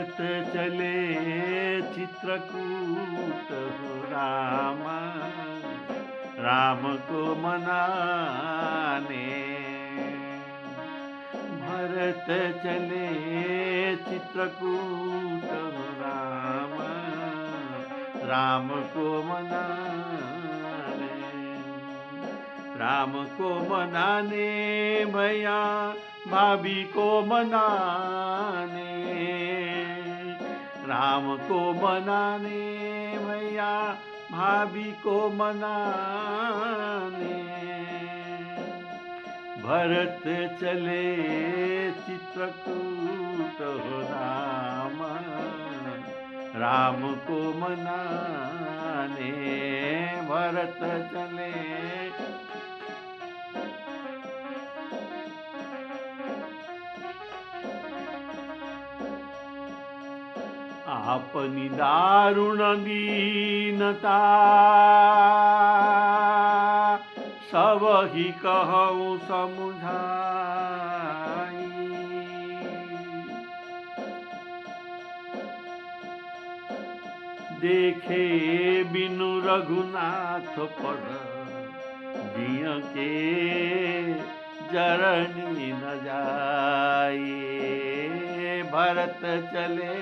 भरत चले चित्रकूट हो राम, राम को मनाने। भरत चले चित्रकूट हो राम, राम को मनाने। राम को मनाने भैया भाभी को मनाने। राम को मनाने भैया भाभी को मनाने। भरत चले चित्रकूट हो राम, राम को मनाने। भरत चले अपनी दारुण दीनता सब ही कहूँ समुझाई। देखे बिनु रघुनाथ पद जिय के जरनी न जाए। भरत चले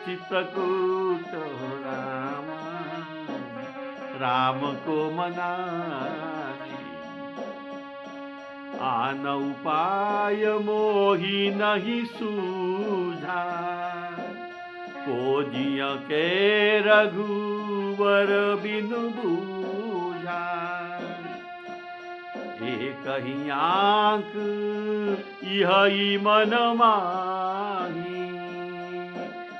चित्रकूट हो राम, राम को मनाने। आन उपाय मोहि नहीं सूझा, को जिय के रघुवर बिनु बूझा। एक ही आँख यही मन माही,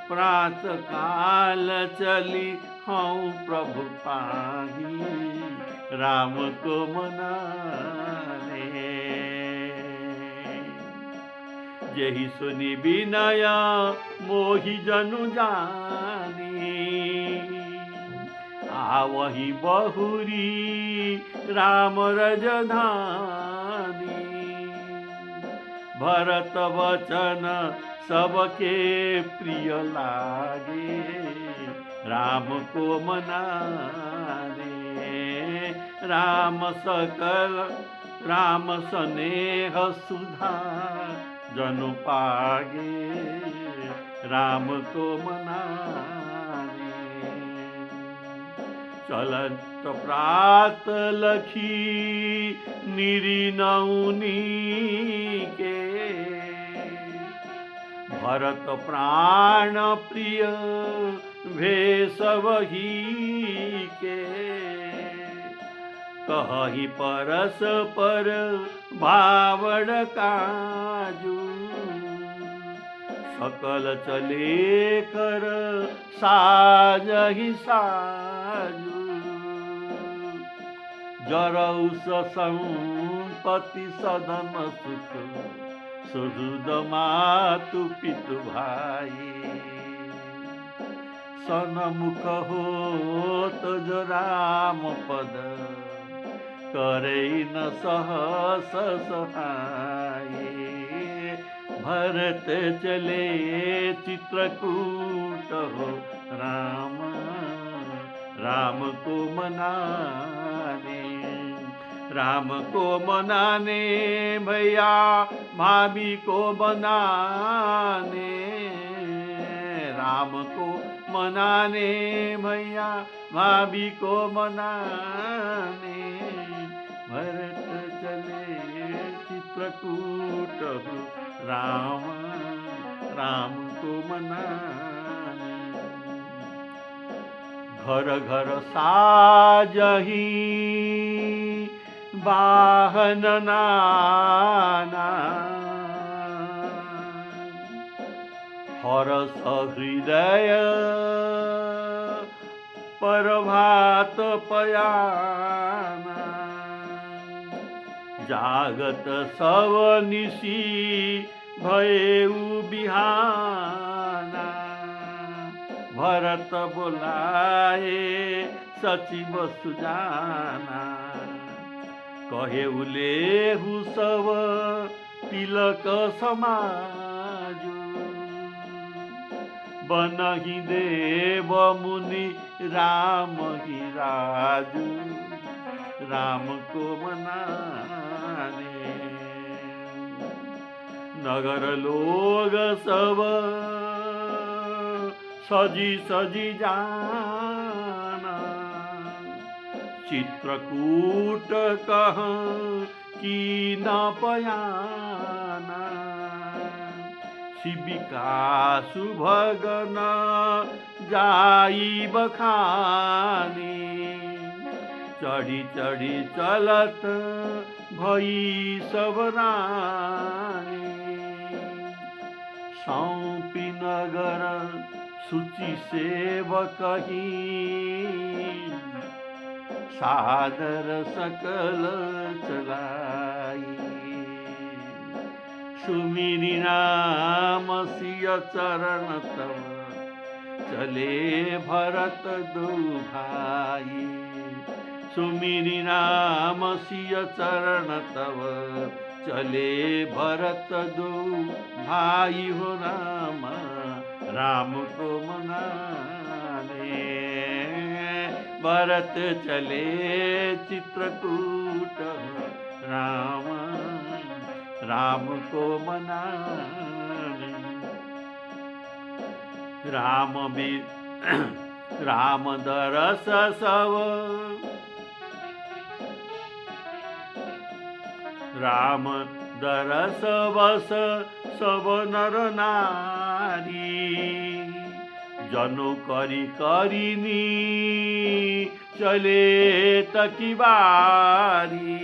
प्रात काल चली हूँ प्रभु पाही। राम को मनाने। यही सुनी विनय मोहि जनु जानी, आवही बहुरी राम रजधानी। भरत वचन सबके प्रिय लागे, राम को मनाने। राम सकल राम स्नेह सुधा जनु पागे, राम को मनाने। चलत प्रात लखी निरी नौनी के, भरत प्राण प्रिय भेष वही के। कहि परस पर भावड़ काजू, सकल चले कर साजहि साजू। जरौस संपत्ति सदन सुख, सुहृद मातु पितु भाई। सनमुख होत जो राम पद, करे न सहस सहाय। भरत चले चित्रकूट हो राम, राम को मनाने। राम को मनाने भैया भाभी को मनाने। राम को मनाने भैया भाभी को मनाने। भरत चले चित्रकूट हो राम, राम को मनाने। घर घर साजही वाहन नाना, हरस हृदय प्रभात पयाना। जागत सब निशी भयउ बिहाना। भरत बोलाए सचिव सुजाना, कहे उलेहु सब तिलक समाजु। बनहि देव मुनि राम ही राजू राम को मनाने नगर लोग सब सजी सजी जाना चित्रकूट कहाँ की न पयाना शिविका सुभगन जाई बखानी चढ़ी चढ़ी चलत भई सब रानी सौंपी नगर सूची सेवकही सादर सकल चलाई सुमिरी नाम सिय चरण तव चले भरत दो भाई सुमिरी नाम सिय चरण तव चले भरत दो भाई हो राम राम को मनाने भरत चले चित्रकूट राम राम को मनाने राम भी राम दरस सब राम दरस बस सब नर नारी जनु करी करिनी चले तकी बारी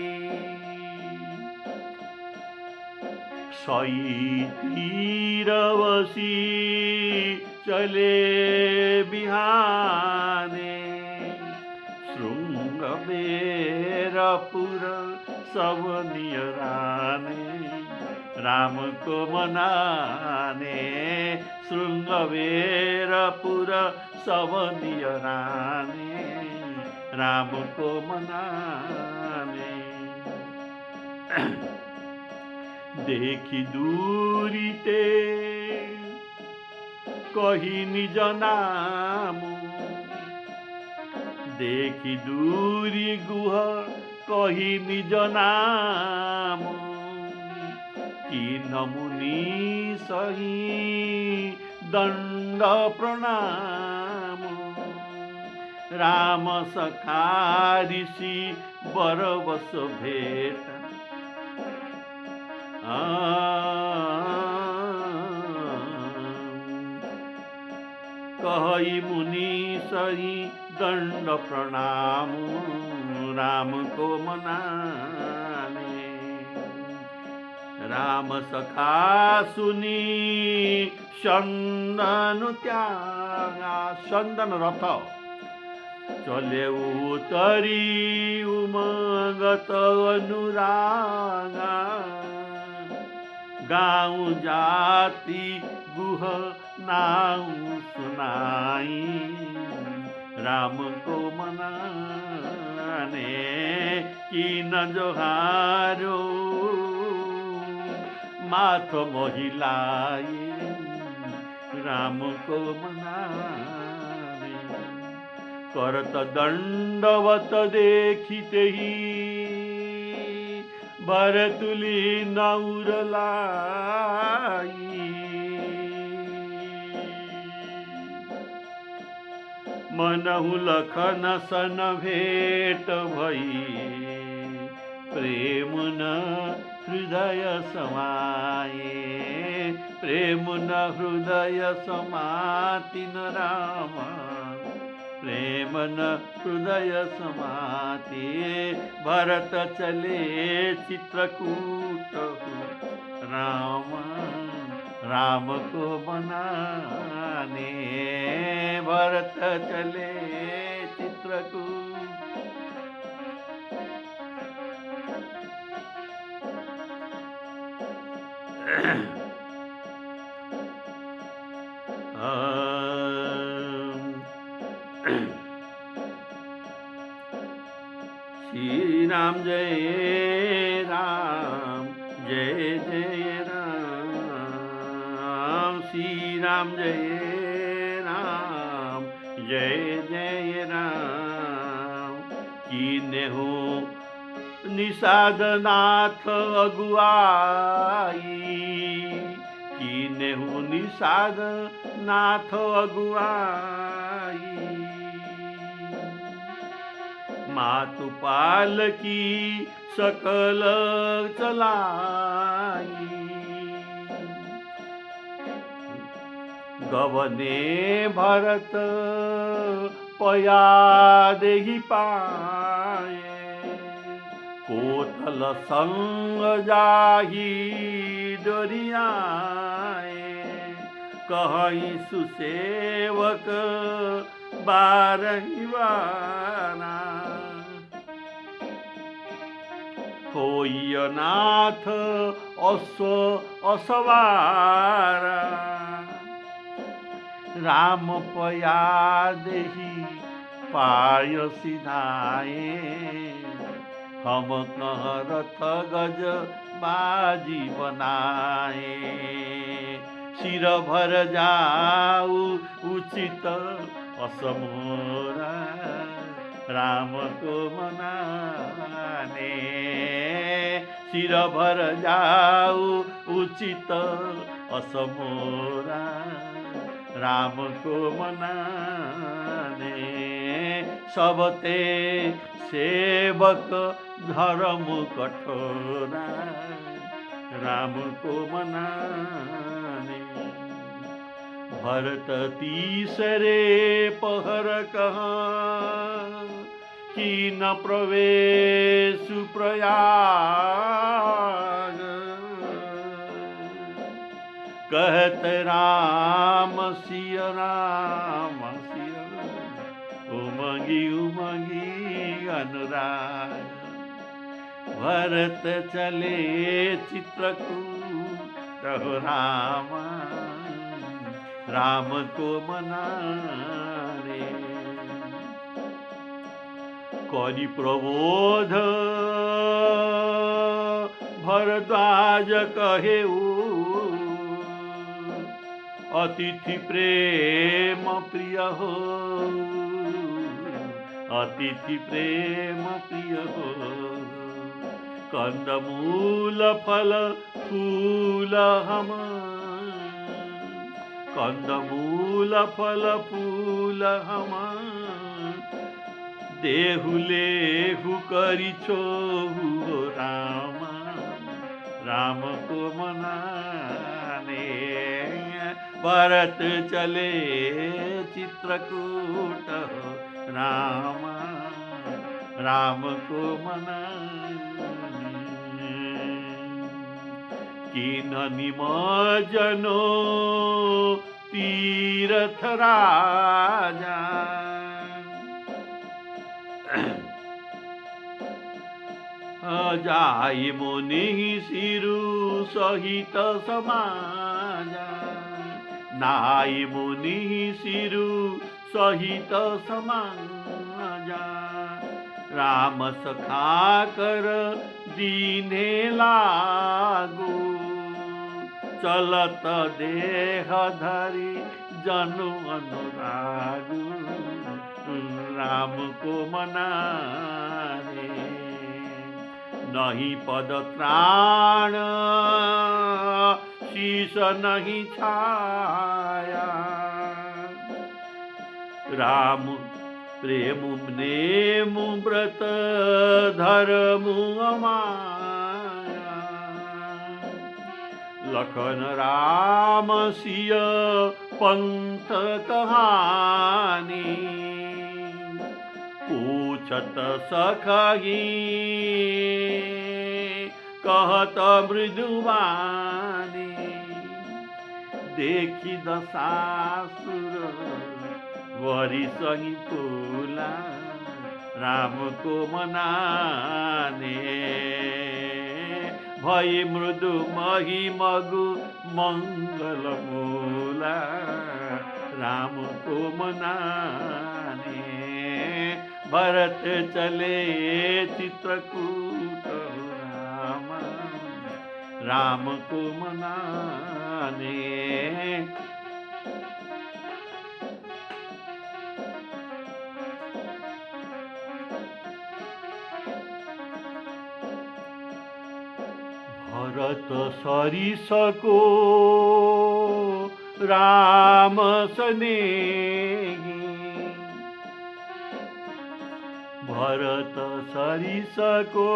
सई तीर बसी चले बिहाने श्रृंग बेरपुर सब नियराने राम को मनाने श्रृंग बेरपुर सब नियराने राम को मनाने देखी दूरी ते कही निज नाम देखी दूरी गुह कही निज नाम कि नमुनि सही दंड प्रणाम राम सखा ऋषि बरबस भेट कही मुनि सही दंड प्रणाम राम को मनाने राम सखा सुनी चंदन त्यागा चंदन रथ चले उतरी उमंगत अनुरागा गाँव जाति गुह नाउ सुनाई राम को मनाने की न जोहारो माथ महिलाई राम को मनाने करत दंडवत देखिते ही भरतुली नौरलाई मनहु लखन सन भेट भई प्रेम न हृदय समाये प्रेम न हृदय समाति न राम प्रेम न हृदय समाते भरत चले चित्रकूट राम राम को मनाने भरत चले चित्रकूट श्री राम जय राम जय जय राम श्री राम जय जय जय राम। कीनेहु निषादनाथ अगुआई, कीनेहु निषादनाथ अगुआई। मातु पालकी सकल चलाई, गवने भरत पया देहि पाए। कोतल संग जाहि डोरियाए, कहीं सुसेवक बारही बारा। होई अनाथ अश्व असवारा, राम पया देहि पाय सिधाए। हम कह रथ गज बाजी बनाए, सिर भर जाऊ उचित असमोरा। राम को मनाने, सिर भर जाऊ उचित असमोरा। राम को मनाने, सबते सेवक धर्म कठोरा। राम को मनाने, भरत तीसरे पहर कहाँ, कि न प्रवेश प्रयाग। कहत राम सिय राम सिय, उमंगी उमंगी अनुराग। भरत चले चित्रकूट रामा, राम को मनाने। करि प्रबोध भरद्वाज कहेऊ, अतिथि प्रेम प्रिय हो, अतिथि प्रेम प्रिय हो। कंदमूल फल फूल हम, कंदमूल फल फूल हम। देहु लेहु करि छोहु राम, राम को मनाने। भरत चले चित्रकूट राम, राम को मनाने। किन निमज्जनो तीरथ राजा, जाई मुनि सिरु सहित समाजा। नाई मुनि सिरु सहित समाजा। राम सखा कर दीने लागू, चलत देह धरि जनु अनुरागु। राम को मनाने, नहीं पद त्राण शीश नहीं छाया। राम प्रेम नेम व्रत धर्म अमाया। लखन राम सिय पंथ कहानी, पूछत सखही कहत मृदुवानी। देखी दशासुर वरी सही फूला, राम को मनाने। भई मृदु मही मगु मंगल मूला, राम को मनाने। भरत चले चित्रकूट राम, राम को मनाने। भरत सरिसको राम स्नेही, भरत सरिसको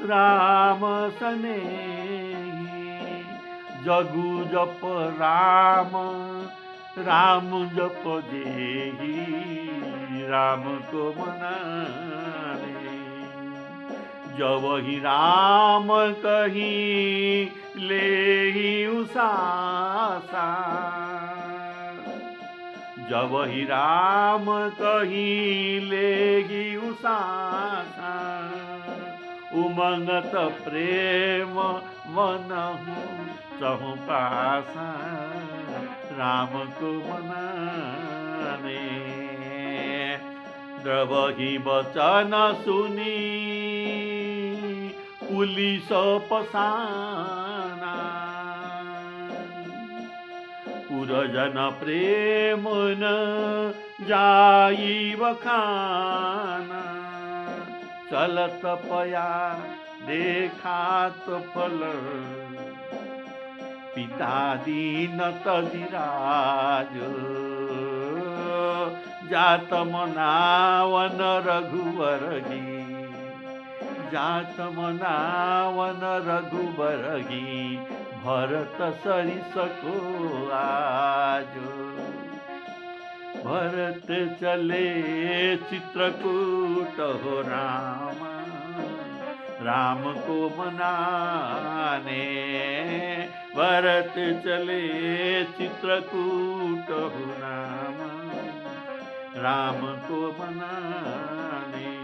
राम स्नेही, जगु जप राम राम जप जेहि, राम को मनाने। जवहि राम कही लेहि उसासा, जवहि राम कही लेहि उसासा, उमंगत प्रेम मनहु चहु पासा, राम को मनाने। द्रवहि वचन सुनी पुलिस पसाना, पुरजन प्रेम न जाई बखाना, चलत पया देखात फल, पिता दीन तजिराज, जात मनावन रघुवर गी, जात मनावन रघुवर गी, भरत सरिसको आज। भरत चले चित्रकूट हो राम, राम को मनाने। भरत चले चित्रकूट हो राम, राम को मनाने।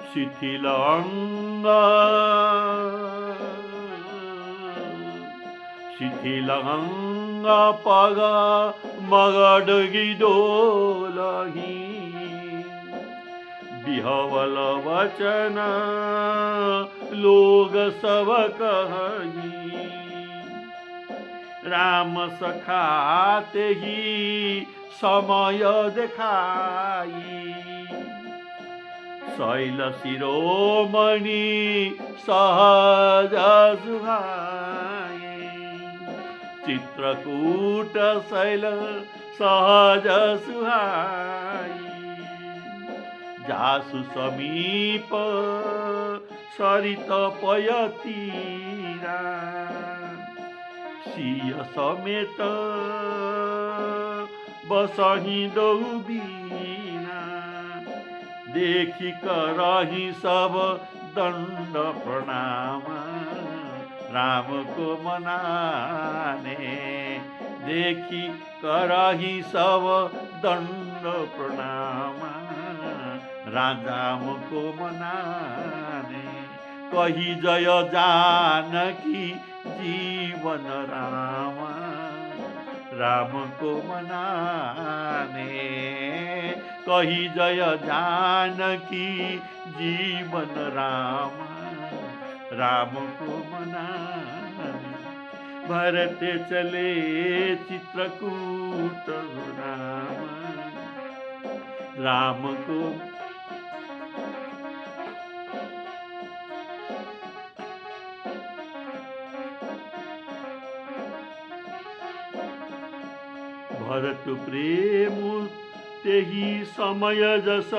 शिथिल अंग शिथिल अंग पग मगडगी डोलही, बिहवल वचन लोग सब कही, राम सखा तेहि समय देखाई, शैल शिरोमणि सहज सुहाए, चित्रकूट शैल सहज सुहाई, जासु समीप सरित पयतीरा, सिय समेत बसहि दौबीना, देखि करहि सब दंड प्रणाम, राम को मनाने। देखि करहि सब दंड प्रणाम, राम को मनाने। कही जय जानकी जीवन राम, राम को मनाने। कही जय जानकी जीवन राम, राम को मनाने। भरत चले चित्रकूट राम, राम को भरत प्रेम तेहि समय जस,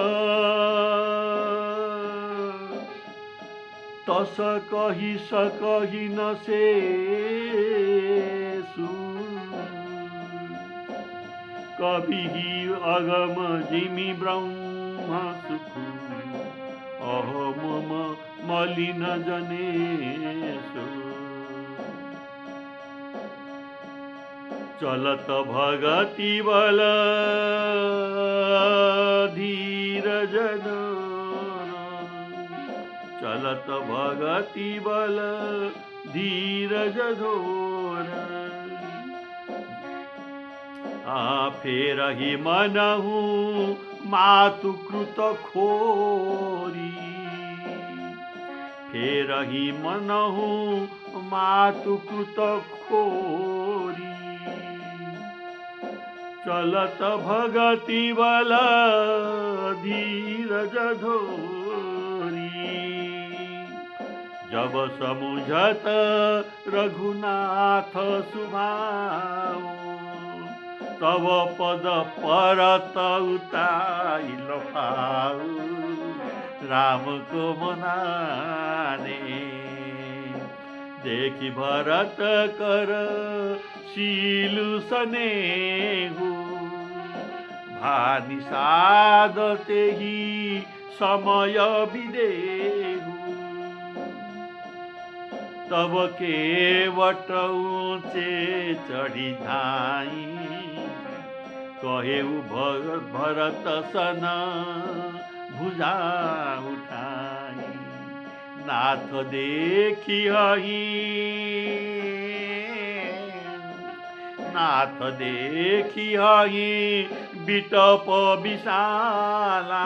तस कहि सकहि न शेषु, कभिहि अगम जिमि ब्रह्म सुख, अहम मलिन जनेषु। चलत भगति बल धीरज धर, चलत भगति बल धीरज धोर, फेरहि मनहु मातु कृत खोरी, फेरहि मनहु मातु कृत खोरी, चलत भगति बल धीरज धोरी, जब समुझत रघुनाथ सुभाओ, तब पद परत उताइल पाऊ, राम को मनाने। देखि भरत कर शीलु सनेहु, भानि साध तेहि समय विदेहु। तब केवट ऊँचे चढ़ी धाई, कहेउ भरत सन भुजा उठाई। नाथ देखी हही, नाथ देखी हही बिटप विशाला,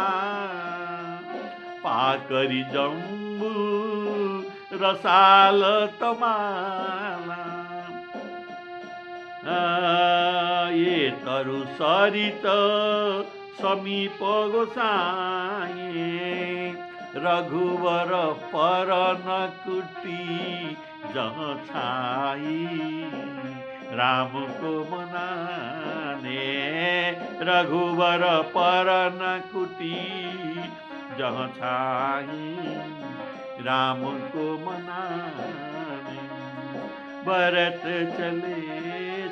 पाकरी जम्बू रसाल तमाला। ये तरु सरित समीप गोसाई, रघुवर पर नकुटी जहाँ छाई, राम को मनाने। रघुवर पर नकुटी जहाँ छाई, राम को मनाने। भरत चले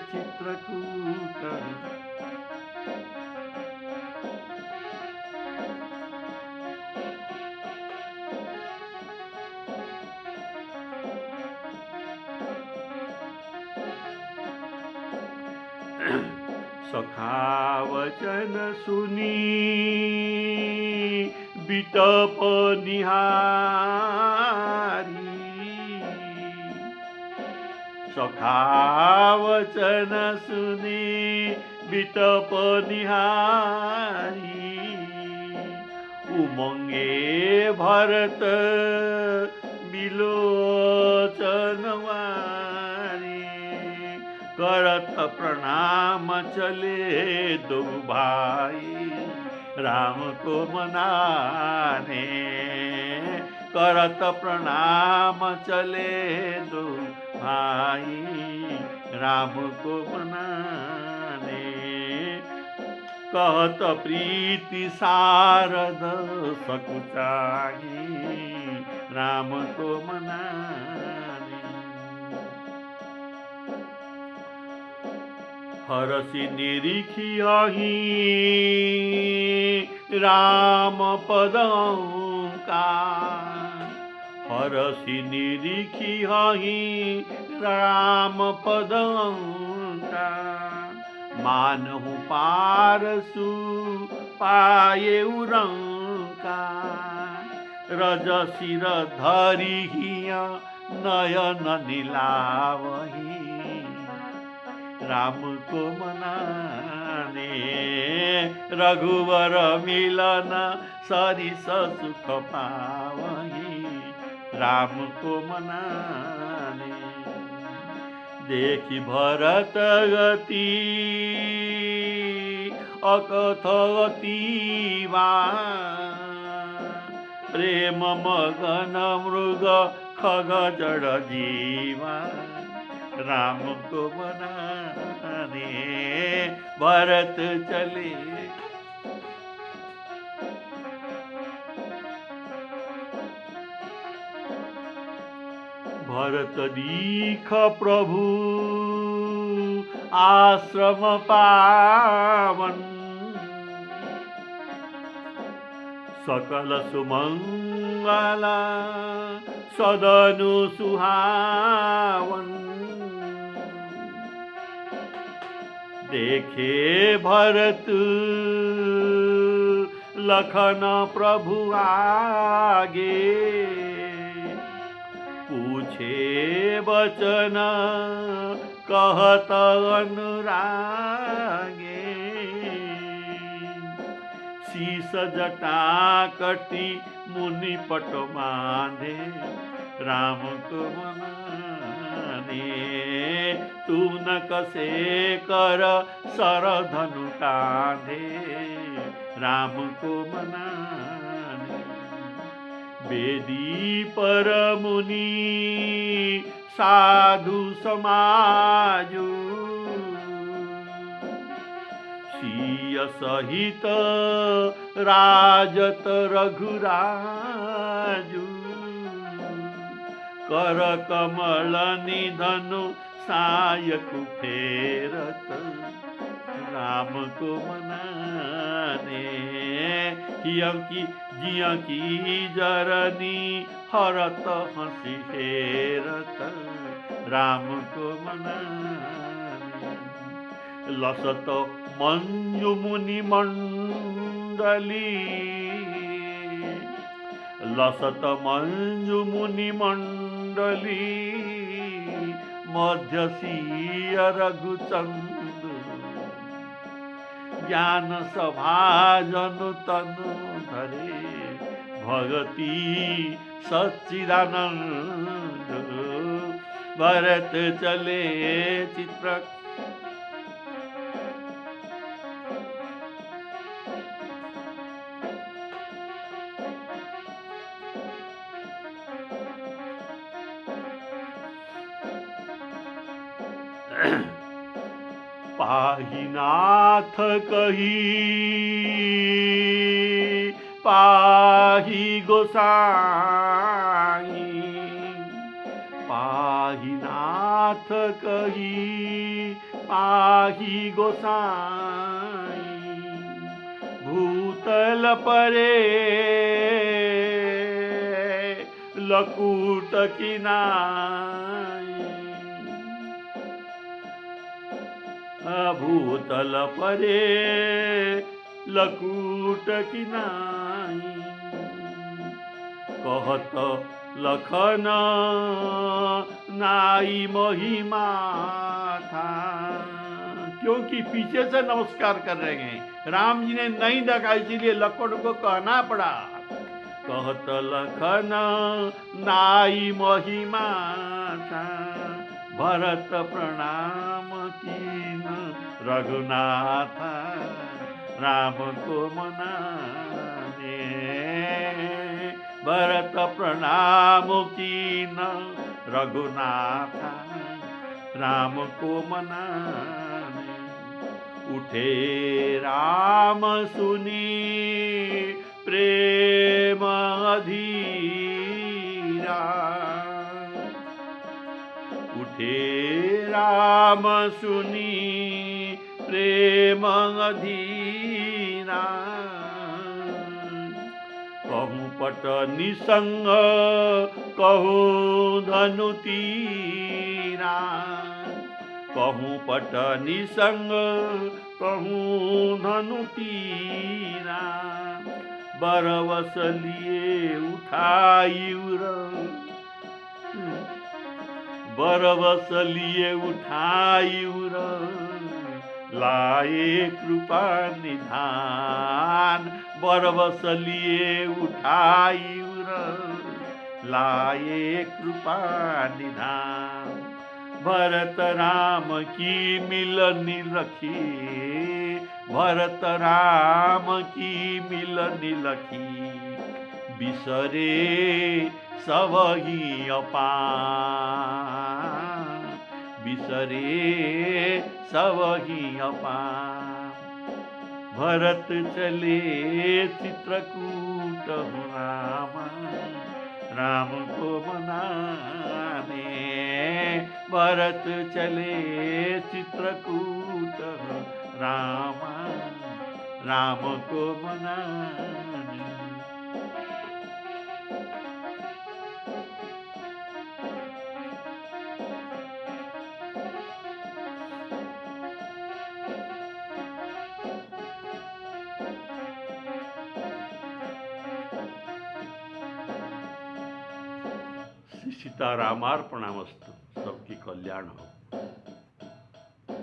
चित्रकूट, सखा वचन सुनी बिटप निहारी। सखा वचन सुनी बिटप निहारी, उमंगे भरत बिलोचन वारी। करत प्रणाम चले दो भाई, राम को मनाने। करत प्रणाम चले दो भाई, राम को मनाने। कहत प्रीति सारद सकुचाई, राम को मनाने। हरसि निरीखियहि राम पदंका, हरसि निरीखियहि राम पदंका। मानहु पारसु पाएउ रंका, रजसिर धरिहिया नयन निलावही, राम को मनाने। रघुवर मिलन सरिस सुख पावही, राम को मनाने। देखि भरत गति अकथ अतीवा, प्रेम मगन मृग खग जड़ जीवा, राम को मनाने। भरत चले भरत दीख प्रभु आश्रम पावन, सकल सुमंगला सदनु सुहावन। देखे भरत लखन प्रभु आगे, पूछे वचन कहत अनुरागे। शीस जटा कटी मुनि पट बांधे, राम को मनाने। तू न कसे कर सर धनु कांधे, राम को मनाने। वेदी पर मुनि साधु समाजु सिय सहित राजत रघुराजु कर कमल निधनु सायकु फेरत राम को मनाने जिया की जरनी हरत हंसी हेरत राम को मनाने लसत मंजु मुनि मंडली लसत मंजु मुनि मंडली मध्यसीय रघुचंद्र ज्ञान सभाजनु तनु धरे भगति सच्चिदानंद भरत चले चित्र पाहि नाथ कही पाहि गोसाई पाहि नाथ कही पाहि गोसाई भूतल परे लकूट किनाई भूतल परे लकूट किनाई कहत लखन नाई महिमा था क्योंकि पीछे से नमस्कार कर रहे हैं राम जी ने नहीं देखा इसीलिए लखन को कहना पड़ा कहत लखन नाई महिमा था भरत प्रणाम कीन रघुनाथ राम को मनाने भरत प्रणाम कीन रघुनाथ राम को मनाने उठे राम सुनी प्रेम अधीरा उठे राम सुनी प्रेम अधीरा कहूँ पट निसंग कहूँ धनु तीरा कहूँ पट निसंग कहूँ धनु तीरा बरवस लिए उठाई बरवस लिए उठाई लाए कृपा निधान बरवस लिए उठाई लाए कृपा निधान भरत राम की मिलनी रखी भरत राम की मिलनी लखी बिसरे सबही अपार बिसरे सबही अपार भरत चले चित्रकूट राम को मनाने भरत चले चित्रकूट राम को मनाने सीतारामार्पणामस्तु। सबकी कल्याण हो।